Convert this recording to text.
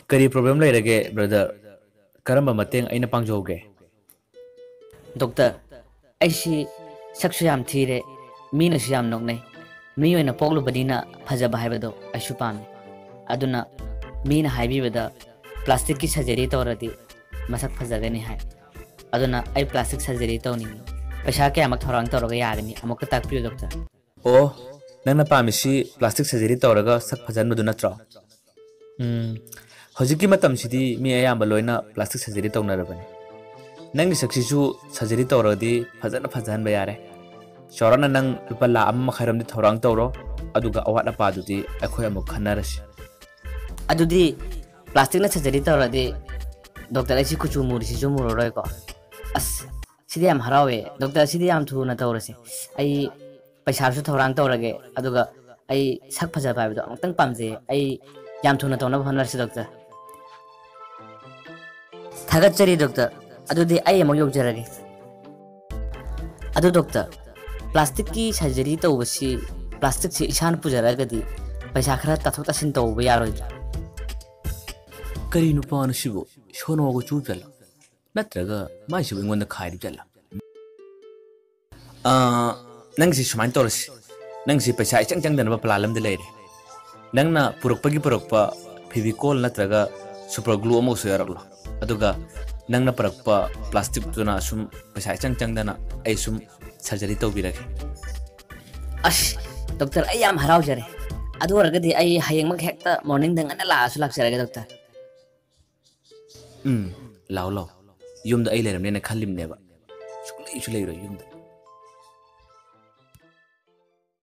ꯀꯔꯤ ꯄ꯭ꯔꯣꯕ꯭ꯂꯦꯝ ꯂꯩꯔꯒꯦ ꯕ꯭ꯔꯗꯔ ꯀꯔꯝꯕ ꯃꯇꯦꯡ ꯑꯩꯅ ꯄꯥꯡꯖꯧꯒꯦ ꯗꯣꯛꯇꯔ ꯑꯩꯁꯤ ꯁꯛꯁꯨ ꯌꯥꯝ ꯊꯤꯔꯦ ꯃꯤꯅꯁꯨ ꯌꯥꯝ ꯅꯣꯛꯅꯩ ꯃꯤ ꯑꯣꯏꯅ ꯄꯣꯛꯂꯨꯕꯅꯤꯅ ꯐꯖꯕ ꯍꯥꯏꯕꯗꯣ ꯑꯩꯁꯨ ꯄꯥꯝꯃꯤ ꯑꯗꯨꯅ ꯃꯤꯅ ꯍꯥꯏꯕꯤꯕꯗ ꯄ꯭ꯂꯥꯁꯇꯤꯛꯀꯤ ꯁꯔꯖꯔꯤ ꯇꯧꯔꯗꯤ ꯃꯁꯛ ꯐꯖꯒꯅꯤ ꯍꯥꯏ ꯑꯗꯨꯅ ꯑꯩ ꯄ꯭ꯂꯥꯁꯇꯤꯛ ꯁꯔꯖꯔꯤ ꯇꯧꯅꯤꯡꯉꯤ ꯄꯩꯁꯥ ꯀꯌꯥꯃꯨꯛ ꯊꯧꯔꯥꯡ ꯇꯧꯔꯒ ꯌꯥꯒꯅꯤ ꯑꯃꯨꯛꯀ ꯇꯥꯛꯄꯤꯌꯨ ꯗꯣꯛꯇꯔ ꯑꯣ ꯅꯪꯅ ꯄꯥꯝꯃꯤꯁꯤ ꯄ꯭ꯂꯥꯁꯇꯤꯛ ꯁꯔꯖꯔꯤ ꯇꯧꯔꯒ ꯁꯛ ꯐꯖꯍꯟꯕꯗꯨ ꯅꯠꯇ꯭ꯔꯣ ꯍꯧꯖꯤꯛꯀꯤ ꯃꯇꯝꯁꯤꯗꯤ ꯃꯤ ꯑꯌꯥꯝꯕ ꯂꯣꯏꯅ ꯄ꯭ꯂꯥꯁꯇꯤꯛ ꯁꯔꯖꯔꯤ ꯇꯧꯅꯔꯕꯅꯤ ꯅꯪꯒꯤ ꯁꯛꯁꯤꯁꯨ ꯁꯔꯖꯔꯤ ꯇꯧꯔꯒꯗꯤ ꯐꯖꯅ ꯐꯖꯍꯟꯕ ꯌꯥꯔꯦ ꯆꯥꯎꯔꯥꯛꯅ ꯅꯪ ꯂꯨꯄꯥ ꯂꯥꯈ 1.5 ꯂꯥꯈ ꯊꯧꯔꯥꯡ ꯇꯧꯔꯣ ꯑꯗꯨꯒ ꯑꯋꯥꯠ ꯑꯄꯥꯗꯨꯗꯤ ꯑꯩꯈꯣꯏ ꯑꯃꯨꯛ ꯈꯟꯅꯔꯁꯤ ꯑꯗꯨꯗꯤ ꯄ꯭ꯂꯥꯁꯇꯤꯛꯅ ꯁꯔꯖꯔꯤ ꯇꯧꯔꯗꯤ ꯗꯣꯛꯇꯔ ꯑꯩꯁꯤ ꯀꯨꯆꯨ ꯃꯨꯔꯤꯁꯤꯁꯨ ꯃꯨꯔꯔꯣꯏꯀꯣ ꯑꯁ ꯁꯤꯗꯤ ꯌꯥꯝ ꯍꯔꯥꯎꯋꯦ ꯗꯣꯛꯇꯔ ꯁꯤꯗꯤ ꯌꯥꯝ ꯊꯨꯅ ꯇꯧꯔꯁꯦ ꯑꯩ ꯄꯩꯁꯥꯁꯨ ꯊꯧꯔꯥꯡ ꯇꯧꯔꯒꯦ ꯑꯗꯨꯒ ꯑꯩ ꯁꯛ ꯐꯖꯕ ꯍꯥꯏꯕꯗꯣ ꯑꯃꯨꯛꯇꯪ ꯄꯥꯝꯖꯩ ꯑꯩ ꯌꯥꯝ ꯊꯨꯅ ꯇꯧꯅꯕ ꯍꯣꯠꯅꯔꯁꯤ ꯗꯣꯛꯇꯔ ꯊꯥꯒꯠꯆꯔꯤ ꯗꯣꯛꯇꯔ ꯑꯗꯨꯗꯤ ꯑꯩ ꯑꯃꯨꯛ ꯌꯧꯖꯔꯒꯦ ꯑꯗꯨ ꯗꯣꯛꯇꯔ ꯄ꯭ꯂꯥꯁꯇꯤꯛꯀꯤ ꯁꯔꯖꯔꯤ ꯇꯧꯕꯁꯤ ꯄ꯭ꯂꯥꯁꯇꯤꯛꯁꯤ ꯏꯁꯥꯅ ꯄꯨꯖꯔꯒꯗꯤ ꯄꯩꯁꯥ ꯈꯔ ꯇꯥꯊꯣꯛ ꯇꯥꯁꯤꯟ ꯇꯧꯕ ꯌꯥꯔꯣꯏꯗ꯭ꯔꯥ ꯀꯔꯤ ꯅꯨꯄꯥꯅꯣ ꯁꯤꯕꯨ ꯁꯣꯅꯣꯒ ꯆꯨꯕ ꯆꯠꯂꯣ ꯅꯠꯇ꯭ꯔꯒ ꯃꯥꯏꯁꯤꯕꯨ ꯑꯩꯉꯣꯟꯗ ꯈꯥꯏꯔꯤꯕ ꯆꯠꯂꯣ ꯅꯪꯁꯤ ꯁꯨꯃꯥꯏꯅ ꯇꯧꯔꯁꯤ ꯅꯪꯁꯤ ꯄꯩꯁꯥ ꯏꯆꯪ ꯆꯪꯗꯅꯕ ꯄ꯭ꯂꯥꯟ ꯑꯃꯗꯤ ꯂꯩꯔꯦ ꯅꯪꯅ ꯄꯨꯔꯛꯄ ꯐꯤꯕꯤꯀꯣꯜ ꯅꯠꯇ꯭ꯔꯒ ꯁꯨꯄꯔ ꯒ꯭ꯂꯨ ꯑꯃꯁꯨ ꯌꯥꯎꯔꯛꯂꯣ ꯑꯗꯨꯒ ꯅꯪꯅ ꯄꯨꯔꯛꯄ ꯄ꯭ꯂꯥꯁꯇꯤꯛꯇꯨꯅ ꯁꯨꯝ ꯄꯩꯁꯥ ꯏꯆꯪ ꯆꯪꯗꯅ ꯑꯩ ꯁꯨꯝ ꯁꯔꯖꯔꯤ ꯇꯧꯕꯤꯔꯒꯦ ꯑꯁ ꯗꯣꯛꯇꯔ ꯑꯩ ꯌꯥꯝ ꯍꯔꯥꯎꯖꯔꯦ ꯑꯗꯨ ꯑꯣꯏꯔꯒꯗꯤ ꯑꯩ ꯍꯌꯦꯡꯃꯛ ꯍꯦꯛꯇ ꯃꯣꯔꯅꯤꯡꯗ ꯉꯟꯅ ꯂꯥꯛꯑꯁꯨ ꯂꯥꯛꯆꯔꯒꯦ ꯗꯣꯛꯇꯔ ꯂꯥꯛꯑꯣ ꯂꯥꯛꯑꯣ ꯌꯨꯝꯗ ꯑꯩ ꯂꯩꯔꯝꯅꯦꯅ ꯈꯜꯂꯤꯕꯅꯦꯕ ꯁꯨꯡꯂꯩꯁꯨ ꯂꯩꯔꯣꯏ ꯌꯨꯝꯗ